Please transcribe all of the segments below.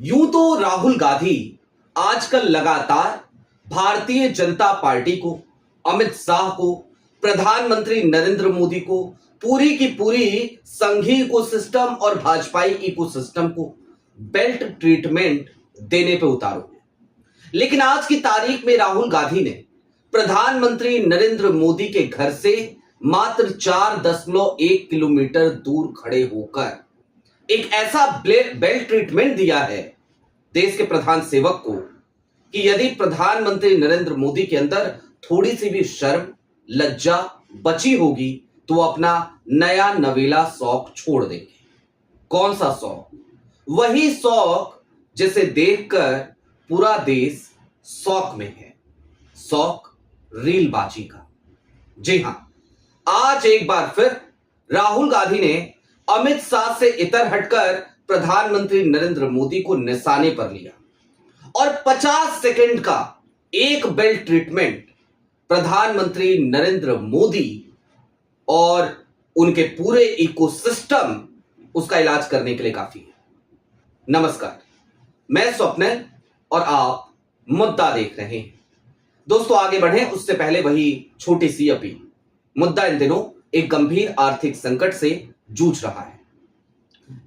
यूं तो राहुल गांधी आजकल लगातार भारतीय जनता पार्टी को, अमित शाह को, प्रधानमंत्री नरेंद्र मोदी को, पूरी की पूरी संघीय इकोसिस्टम और भाजपाई इकोसिस्टम को बेल्ट ट्रीटमेंट देने पे उतारो। लेकिन आज की तारीख में राहुल गांधी ने प्रधानमंत्री नरेंद्र मोदी के घर से मात्र 4.1 किलोमीटर दूर खड़े होकर एक ऐसा बेल्ट ट्रीटमेंट दिया है देश के प्रधान सेवक को कि यदि प्रधानमंत्री नरेंद्र मोदी के अंदर थोड़ी सी भी शर्म, लज्जा बची होगी तो वो अपना नया नवेला शौक छोड़ देंगे। कौन सा शौक? वही शौक जिसे देखकर पूरा देश शौक में है, शौक रीलबाजी का। जी हां, आज एक बार फिर राहुल गांधी ने अमित शाह से इतर हटकर प्रधानमंत्री नरेंद्र मोदी को निशाने पर लिया और 50 सेकंड का एक बेल्ट ट्रीटमेंट प्रधानमंत्री नरेंद्र मोदी और उनके पूरे इकोसिस्टम उसका इलाज करने के लिए काफी है। नमस्कार, मैं स्वप्निल और आप मुद्दा देख रहे हैं। दोस्तों, आगे बढ़ें उससे पहले वही छोटी सी अपील। मुद्दा इन दिनों एक गंभीर आर्थिक संकट से जूझ रहा है।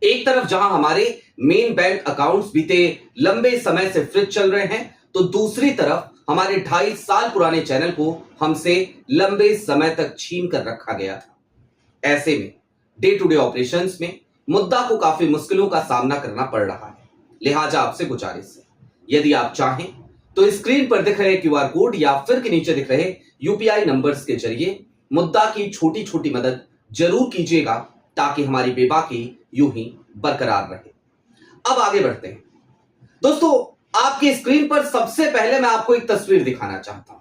एक तरफ जहां हमारे मेन बैंक अकाउंट्स बीते लंबे समय से फ्रीज चल रहे हैं, तो दूसरी तरफ हमारे 2.5 साल पुराने चैनल को हमसे लंबे समय तक छीन कर रखा गया था। ऐसे में डे टू डे ऑपरेशंस में मुद्दा को काफी मुश्किलों का सामना करना पड़ रहा है। लिहाजा आपसे गुजारिश है, यदि आप चाहें तो स्क्रीन पर दिख रहे क्यूआर कोड या फिर के नीचे दिख रहे यूपीआई नंबर्स के जरिए मुद्दा की छोटी छोटी मदद जरूर कीजिएगा ताकि हमारी बेबाकी यूं ही बरकरार रहे। अब आगे बढ़ते हैं। दोस्तों, आपकी स्क्रीन पर सबसे पहले मैं आपको एक तस्वीर दिखाना चाहता हूं।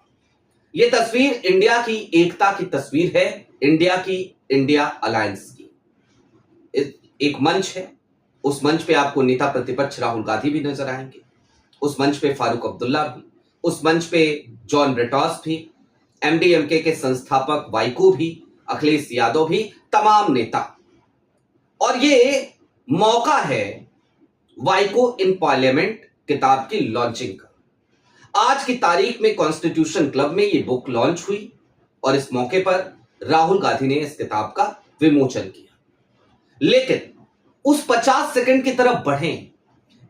यह तस्वीर इंडिया की एकता की तस्वीर है, इंडिया अलायंस की। एक मंच है, उस मंच पे आपको नेता प्रतिपक्ष राहुल गांधी भी नजर आएंगे, उस मंच पे फारूक अब्दुल्ला भी, उस मंच पे जॉन ब्रिटॉस भी, एमडीएमके के संस्थापक वाइको भी, अखिलेश यादव भी, तमाम नेता। और ये मौका है वाइको इन पार्लियामेंट किताब की लॉन्चिंग का। आज की तारीख में कॉन्स्टिट्यूशन क्लब में ये बुक लॉन्च हुई और इस मौके पर राहुल गांधी ने इस किताब का विमोचन किया। लेकिन उस 50 सेकंड की तरफ बढ़ें।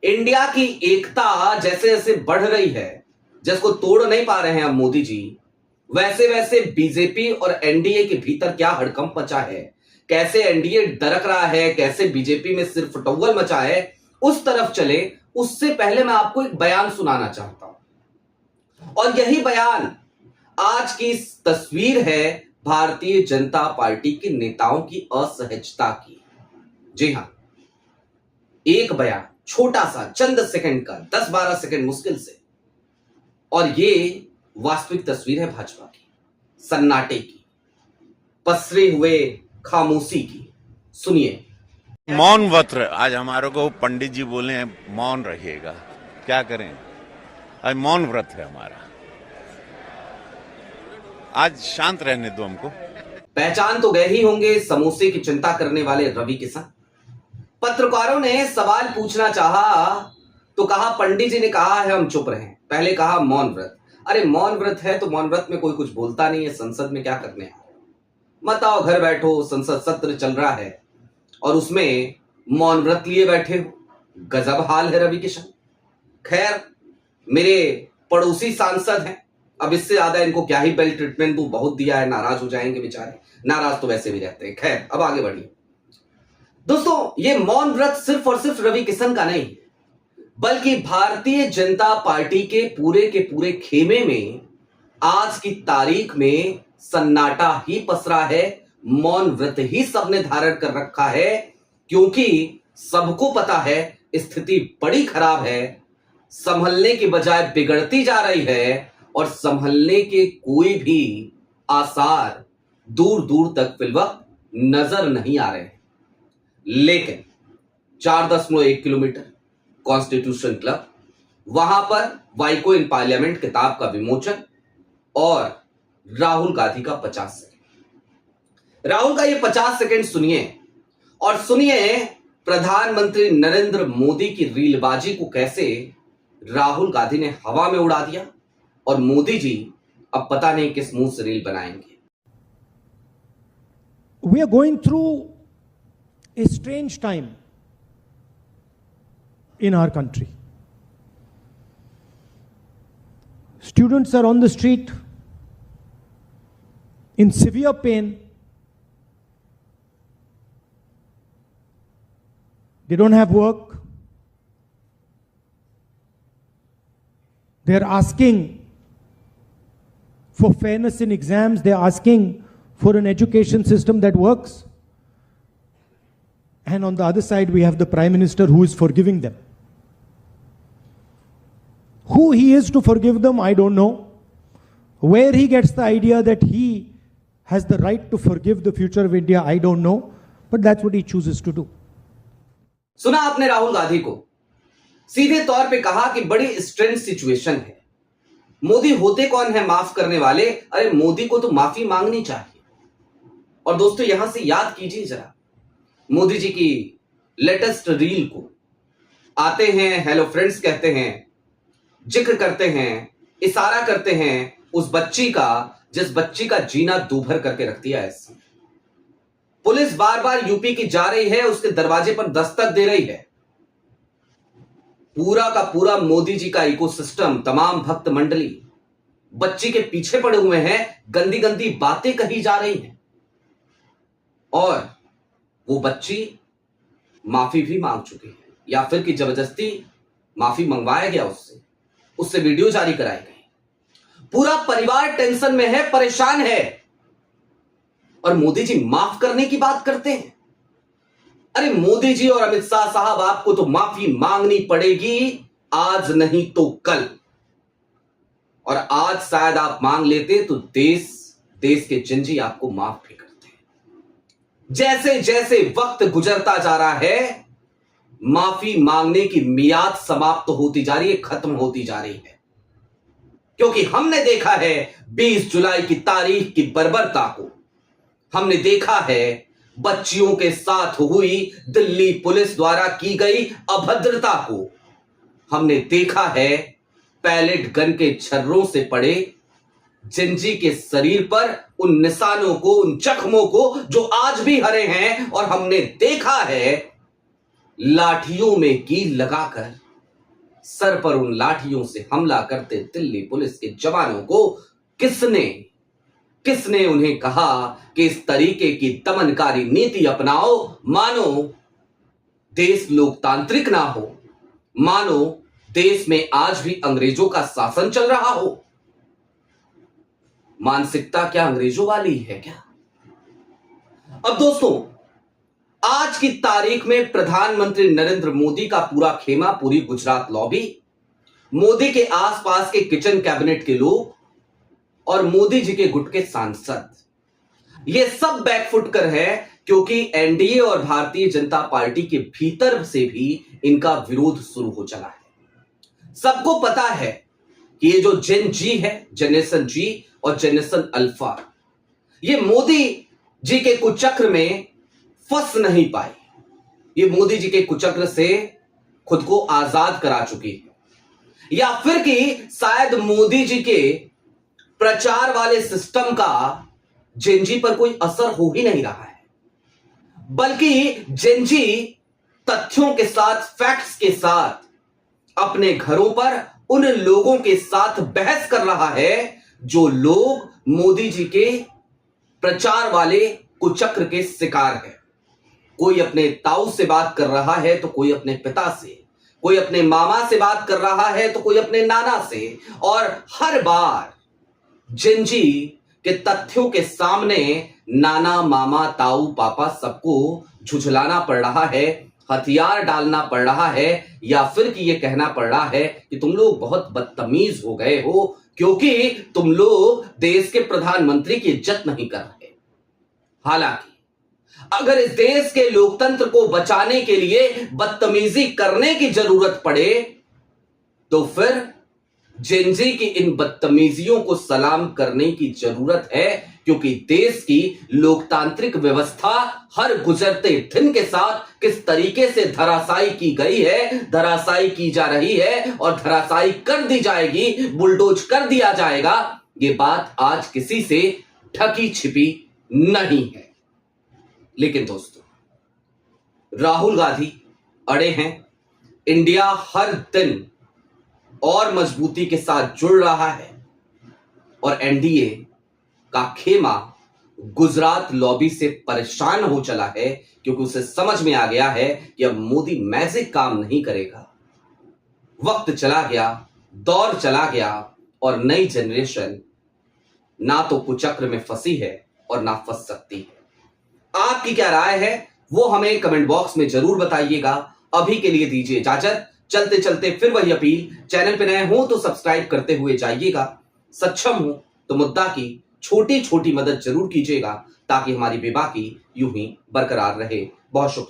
इंडिया की एकता जैसे जैसे बढ़ रही है, जिसको तोड़ नहीं पा रहे हैं अब मोदी जी, वैसे वैसे बीजेपी और एनडीए के भीतर क्या हड़कंप मचा है, कैसे एनडीए डरक रहा है, कैसे बीजेपी में सिर्फ फटोवल मचा है, उस तरफ चले उससे पहले मैं आपको एक बयान सुनाना चाहता हूं। और यही बयान आज की तस्वीर है भारतीय जनता पार्टी के नेताओं की असहजता की। जी हां, एक बयान छोटा सा, चंद सेकंड का, 10-12 सेकंड मुश्किल से, और ये वास्तविक तस्वीर है भाजपा की, सन्नाटे की, पसरे हुए खामोशी की। सुनिए। मौन व्रत आज हमारे को पंडित जी बोले हैं मौन रहिएगा, क्या करें, आज मौन व्रत है हमारा, आज शांत रहने दो हमको। पहचान तो गए ही होंगे समोसे की चिंता करने वाले रवि किशन। पत्रकारों ने सवाल पूछना चाहा तो कहा पंडित जी ने कहा है हम चुप रहें, पहले कहा मौन व्रत। अरे मौन व्रत है तो मौन व्रत में कोई कुछ बोलता नहीं है, संसद में क्या करने हैं? मत आओ, घर बैठो, संसद सत्र चल रहा है और उसमें मौन व्रत लिए बैठे हो। गजब हाल है रवि किशन। खैर, मेरे पड़ोसी सांसद हैं, अब इससे ज्यादा इनको क्या ही बेल्ट ट्रीटमेंट दूं, बहुत दिया है, नाराज हो जाएंगे बेचारे, नाराज तो वैसे भी रहते हैं। खैर, अब आगे बढ़िए। दोस्तों, ये मौन व्रत सिर्फ और सिर्फ रवि किशन का नहीं, बल्कि भारतीय जनता पार्टी के पूरे खेमे में आज की तारीख में सन्नाटा ही पसरा है, मौन व्रत ही सबने धारण कर रखा है, क्योंकि सबको पता है स्थिति बड़ी खराब है, संभलने की बजाय बिगड़ती जा रही है और संभलने के कोई भी आसार दूर दूर तक फिलवक्त नजर नहीं आ रहे हैं। लेकिन 4.1 किलोमीटर कॉन्स्टिट्यूशन क्लब, वहां पर वाइको इन पार्लियामेंट किताब का विमोचन और राहुल गांधी का 50 सेकंड। राहुल का ये 50 सेकंड सुनिए और सुनिए प्रधानमंत्री नरेंद्र मोदी की रीलबाजी को कैसे राहुल गांधी ने हवा में उड़ा दिया और मोदी जी अब पता नहीं किस मुंह से रील बनाएंगे। We are going through a strange time in our country. Students are on the street in severe pain. They don't have work. They are asking for fairness in exams. They are asking for an education system that works. And on the other side, we have the Prime Minister who is forgiving them. Who he is to forgive them, I don't know. Where he gets the idea that he has the right to forgive the future of India, I don't know. But that's what he chooses to do. सुना आपने राहुल गांधी को सीधे तौर पे कहा कि बड़ी strange situation है। मोदी होते कौन है माफ करने वाले? अरे मोदी को तो माफी मांगनी चाहिए। और दोस्तों यहां से याद कीजिए जरा मोदी जी की लेटेस्ट रील को। आते हैं, हेलो फ्रेंड्स कहते हैं, जिक्र करते हैं, इशारा करते हैं उस बच्ची का जिस बच्ची का जीना दूभर करके रख दिया है। पुलिस बार बार यूपी की जा रही है, उसके दरवाजे पर दस्तक दे रही है। पूरा का पूरा मोदी जी का इकोसिस्टम, तमाम भक्त मंडली बच्ची के पीछे पड़े हुए हैं, गंदी गंदी बातें कही जा रही हैं और वो बच्ची माफी भी मांग चुकी है या फिर कि जबरदस्ती माफी मंगवाया गया उससे वीडियो जारी कराई गई। पूरा परिवार टेंशन में है, परेशान है और मोदी जी माफ करने की बात करते हैं। अरे मोदी जी और अमित शाह साहब, आपको तो माफी मांगनी पड़ेगी, आज नहीं तो कल। और आज शायद आप मांग लेते तो देश के जिंजी आपको माफ भी करते हैं। जैसे जैसे वक्त गुजरता जा रहा है, माफी मांगने की मियाद समाप्त होती जा रही है, खत्म होती जा रही है। क्योंकि हमने देखा है 20 जुलाई की तारीख की बर्बरता को, हमने देखा है बच्चियों के साथ हुई दिल्ली पुलिस द्वारा की गई अभद्रता को, हमने देखा है पैलेट गन के छर्रों से पड़े जिंजी के शरीर पर उन निशानों को, उन जख्मों को जो आज भी हरे हैं, और हमने देखा है लाठियों में कील लगाकर सर पर उन लाठियों से हमला करते दिल्ली पुलिस के जवानों को किसने उन्हें कहा कि इस तरीके की दमनकारी नीति अपनाओ, मानो देश लोकतांत्रिक ना हो, मानो देश में आज भी अंग्रेजों का शासन चल रहा हो। मानसिकता क्या अंग्रेजों वाली है क्या? अब दोस्तों, आज की तारीख में प्रधानमंत्री नरेंद्र मोदी का पूरा खेमा, पूरी गुजरात लॉबी, मोदी के आसपास के किचन कैबिनेट के लोग और मोदी जी के गुट के सांसद, ये सब बैकफुट कर है क्योंकि एनडीए और भारतीय जनता पार्टी के भीतर से भी इनका विरोध शुरू हो चला है। सबको पता है कि ये जो जेन जी है, जनरेशन जी और जनरेशन अल्फा, ये मोदी जी के कुचक्र में फंस नहीं पाई। ये मोदी जी के कुचक्र से खुद को आजाद करा चुकी है, या फिर कि शायद मोदी जी के प्रचार वाले सिस्टम का जेनजी पर कोई असर हो ही नहीं रहा है, बल्कि जेनजी तथ्यों के साथ, फैक्ट्स के साथ अपने घरों पर उन लोगों के साथ बहस कर रहा है जो लोग मोदी जी के प्रचार वाले कुचक्र के शिकार है। कोई अपने ताऊ से बात कर रहा है तो कोई अपने पिता से, कोई अपने मामा से बात कर रहा है तो कोई अपने नाना से, और हर बार जिंजी के तथ्यों के सामने नाना, मामा, ताऊ, पापा सबको झुझलाना पड़ रहा है, हथियार डालना पड़ रहा है, या फिर कि यह कहना पड़ रहा है कि तुम लोग बहुत बदतमीज हो गए हो क्योंकि तुम लोग देश के प्रधानमंत्री की इज्जत नहीं कर रहे। हालांकि अगर इस देश के लोकतंत्र को बचाने के लिए बदतमीजी करने की जरूरत पड़े तो फिर जेनजी की इन बदतमीजियों को सलाम करने की जरूरत है, क्योंकि देश की लोकतांत्रिक व्यवस्था हर गुजरते दिन के साथ किस तरीके से धराशायी की गई है, धराशायी की जा रही है और धराशायी कर दी जाएगी, बुलडोज कर दिया जाएगा, ये बात आज किसी से ढकी छिपी नहीं है। लेकिन दोस्तों, राहुल गांधी अड़े हैं। इंडिया हर दिन और मजबूती के साथ जुड़ रहा है और एनडीए का खेमा गुजरात लॉबी से परेशान हो चला है, क्योंकि उसे समझ में आ गया है कि अब मोदी मैजिक काम नहीं करेगा। वक्त चला गया, दौर चला गया और नई जनरेशन ना तो कुचक्र में फंसी है और ना फंस सकती है। आपकी क्या राय है वो हमें कमेंट बॉक्स में जरूर बताइएगा। अभी के लिए दीजिए इजाजत। चलते चलते फिर वही अपील, चैनल पे नए हो तो सब्सक्राइब करते हुए जाइएगा। सक्षम हो तो मुद्दा की छोटी छोटी मदद जरूर कीजिएगा, ताकि हमारी बेबाकी यूं ही बरकरार रहे। बहुत शुक्रिया।